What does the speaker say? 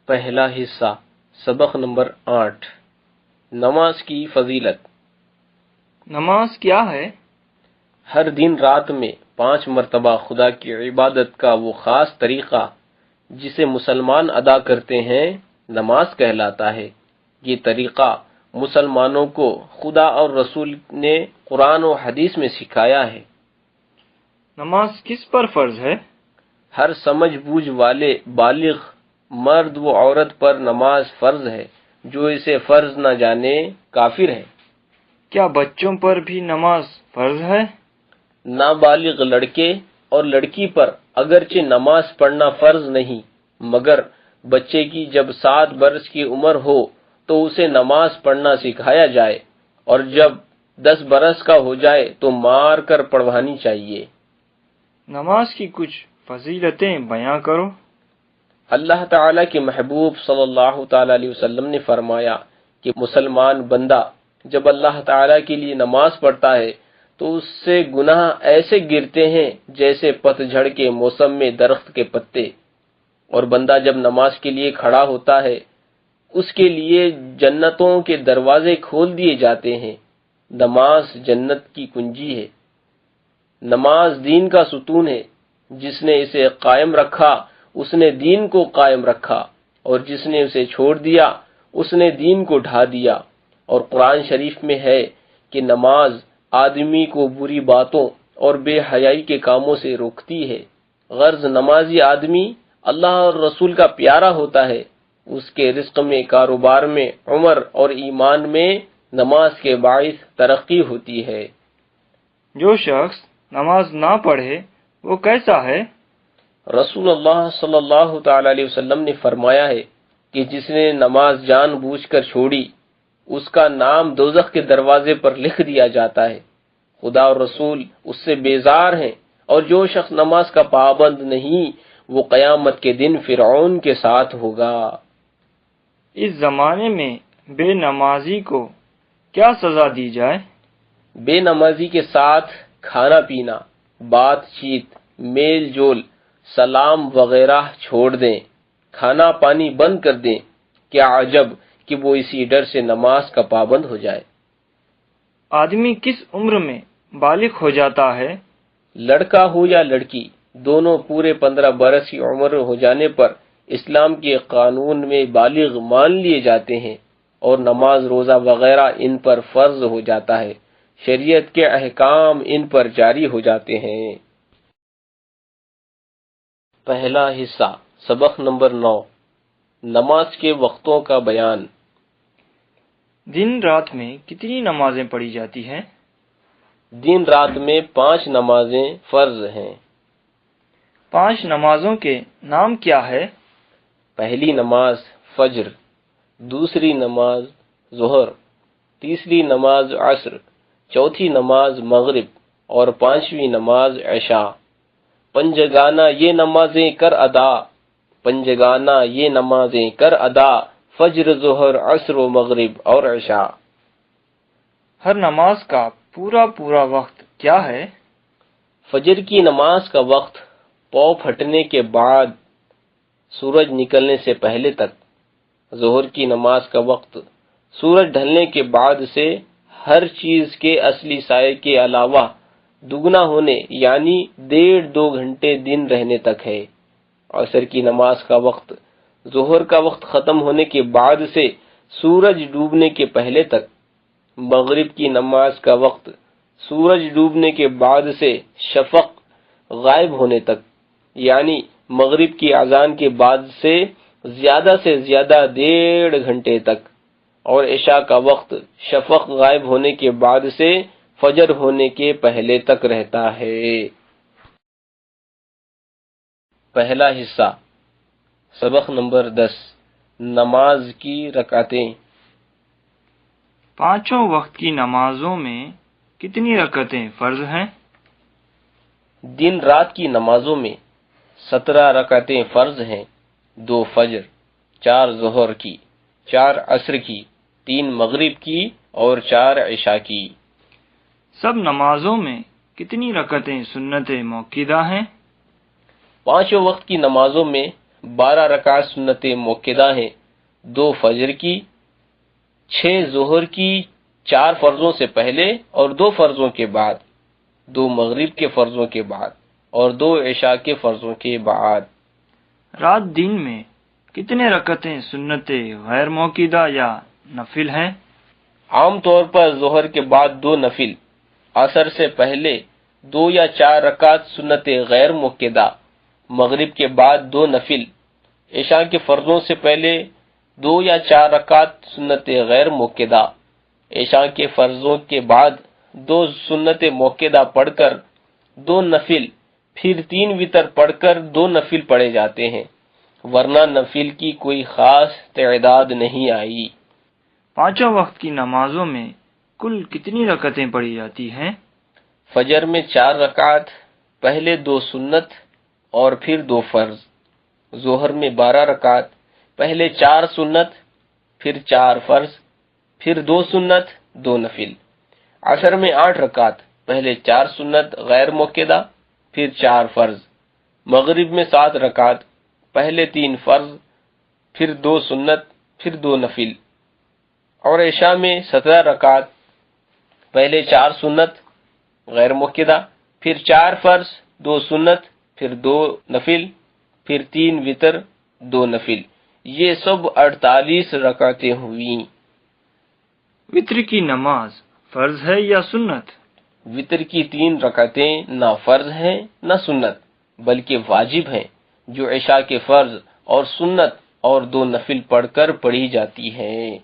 پہلا حصہ سبق نمبر 8 نماز کی فضیلت۔ نماز کیا ہے؟ ہر دن رات میں 5 مرتبہ خدا کی عبادت کا وہ خاص طریقہ جسے مسلمان ادا کرتے ہیں نماز کہلاتا ہے۔ یہ طریقہ مسلمانوں کو خدا اور رسول نے قرآن و حدیث میں سکھایا ہے۔ نماز کس پر فرض ہے؟ ہر سمجھ بوجھ والے بالغ مرد و عورت پر نماز فرض ہے، جو اسے فرض نہ جانے کافر ہے۔ کیا بچوں پر بھی نماز فرض ہے؟ نابالغ لڑکے اور لڑکی پر اگرچہ نماز پڑھنا فرض نہیں، مگر بچے کی جب 7 برس کی عمر ہو تو اسے نماز پڑھنا سکھایا جائے، اور جب 10 برس کا ہو جائے تو مار کر پڑھوانی چاہیے۔ نماز کی کچھ فضیلتیں بیان کرو۔ اللہ تعالیٰ کے محبوب صلی اللہ تعالیٰ علیہ وسلم نے فرمایا کہ مسلمان بندہ جب اللہ تعالیٰ کے لیے نماز پڑھتا ہے تو اس سے گناہ ایسے گرتے ہیں جیسے پت جھڑ کے موسم میں درخت کے پتے، اور بندہ جب نماز کے لیے کھڑا ہوتا ہے اس کے لیے جنتوں کے دروازے کھول دیے جاتے ہیں۔ نماز جنت کی کنجی ہے۔ نماز دین کا ستون ہے۔ جس نے اسے قائم رکھا اس نے دین کو قائم رکھا، اور جس نے اسے چھوڑ دیا اس نے دین کو ڈھا دیا۔ اور قرآن شریف میں ہے کہ نماز آدمی کو بری باتوں اور بے حیائی کے کاموں سے روکتی ہے۔ غرض نمازی آدمی اللہ اور رسول کا پیارا ہوتا ہے۔ اس کے رزق میں، کاروبار میں، عمر اور ایمان میں نماز کے باعث ترقی ہوتی ہے۔ جو شخص نماز نہ پڑھے وہ کیسا ہے؟ رسول اللہ صلی اللہ تعالی علیہ وسلم نے فرمایا ہے کہ جس نے نماز جان بوجھ کر چھوڑی اس کا نام دوزخ کے دروازے پر لکھ دیا جاتا ہے۔ خدا اور رسول اس سے بیزار ہیں، اور جو شخص نماز کا پابند نہیں وہ قیامت کے دن فرعون کے ساتھ ہوگا۔ اس زمانے میں بے نمازی کو کیا سزا دی جائے؟ بے نمازی کے ساتھ کھانا پینا، بات چیت، میل جول، سلام وغیرہ چھوڑ دیں، کھانا پانی بند کر دیں۔ کیا عجب کہ وہ اسی ڈر سے نماز کا پابند ہو جائے۔ آدمی کس عمر میں بالغ ہو جاتا ہے؟ لڑکا ہو یا لڑکی، دونوں پورے 15 برس کی عمر ہو جانے پر اسلام کے قانون میں بالغ مان لیے جاتے ہیں، اور نماز روزہ وغیرہ ان پر فرض ہو جاتا ہے۔ شریعت کے احکام ان پر جاری ہو جاتے ہیں۔ پہلا حصہ سبق نمبر 9 نماز کے وقتوں کا بیان۔ دن رات میں کتنی نمازیں پڑھی جاتی ہیں؟ دن رات میں 5 نمازیں فرض ہیں۔ 5 نمازوں کے نام کیا ہے؟ پہلی نماز فجر، دوسری نماز ظہر، تیسری نماز عصر، چوتھی نماز مغرب، اور 5ویں نماز عشاء۔ پنجگانہ یہ نمازیں کر ادا، پنجگانہ یہ نمازیں کر ادا، فجر، ظہر، عصر و مغرب اور عشاء۔ ہر نماز کا پورا وقت کیا ہے؟ فجر کی نماز کا وقت پاؤں پھٹنے کے بعد سورج نکلنے سے پہلے تک۔ ظہر کی نماز کا وقت سورج ڈھلنے کے بعد سے ہر چیز کے اصلی سائے کے علاوہ دگنا ہونے یعنی 1.5-2 گھنٹے دن رہنے تک ہے۔ عصر کی نماز کا وقت ظہر کا وقت ختم ہونے کے بعد سے سورج ڈوبنے کے پہلے تک۔ مغرب کی نماز کا وقت سورج ڈوبنے کے بعد سے شفق غائب ہونے تک، یعنی مغرب کی اذان کے بعد سے زیادہ 1.5 گھنٹے تک، اور عشاء کا وقت شفق غائب ہونے کے بعد سے فجر ہونے کے پہلے تک رہتا ہے۔ پہلا حصہ سبق نمبر 10 نماز کی رکعتیں۔ 5 وقت کی نمازوں میں کتنی رکعتیں فرض ہیں؟ دن رات کی نمازوں میں 17 رکعتیں فرض ہیں، 2 فجر، 4 ظہر کی، 4 عصر کی، 3 مغرب کی اور 4 عشاء کی۔ سب نمازوں میں کتنی رکعتیں سنت موقدہ ہیں؟ 5 وقت کی نمازوں میں 12 رکعت سنت موقدہ ہیں، 2 فجر کی، 6 ظہر کی 4 فرضوں سے پہلے اور 2 فرضوں کے بعد، 2 مغرب کے فرضوں کے بعد اور 2 عشاء کے فرضوں کے بعد۔ رات دن میں کتنے رکعتیں سنت غیر موقدہ یا نفل ہیں؟ عام طور پر ظہر کے بعد 2 نفل، عصر سے پہلے 2 یا 4 رکعت سنت غیر موقدہ، مغرب کے بعد 2 نفل، عشاء کے فرضوں سے پہلے 2 یا 4 رکعت سنت غیر موقدہ، عشاء کے فرضوں کے بعد 2 سنت موقدہ پڑھ کر 2 نفل، پھر 3 وتر پڑھ کر 2 نفل پڑھے جاتے ہیں، ورنہ نفل کی کوئی خاص تعداد نہیں آئی۔ 5 وقت کی نمازوں میں کل کتنی رکعتیں پڑھی جاتی ہیں؟ فجر میں 4 رکعت، پہلے 2 سنت اور پھر 2 فرض۔ ظہر میں 12 رکعت، پہلے 4 سنت، پھر 4 فرض، پھر 2 سنت، 2 نفل۔ عصر میں 8 رکعت، پہلے 4 سنت غیر موقدہ، پھر 4 فرض۔ مغرب میں 7 رکعت، پہلے 3 فرض، پھر 2 سنت، پھر 2 نفل۔ اور عشاء میں 17 رکعت، پہلے 4 سنت غیر موقدہ، پھر 4 فرض، 2 سنت، پھر 2 نفل، پھر 3 وتر، 2 نفل۔ یہ سب 48 رکعتیں ہوئیں۔ وتر کی نماز فرض ہے یا سنت؟ وتر کی 3 رکعتیں نہ فرض ہیں نہ سنت، بلکہ واجب ہیں، جو عشاء کے فرض اور سنت اور 2 نفل پڑھ کر پڑھی جاتی ہیں۔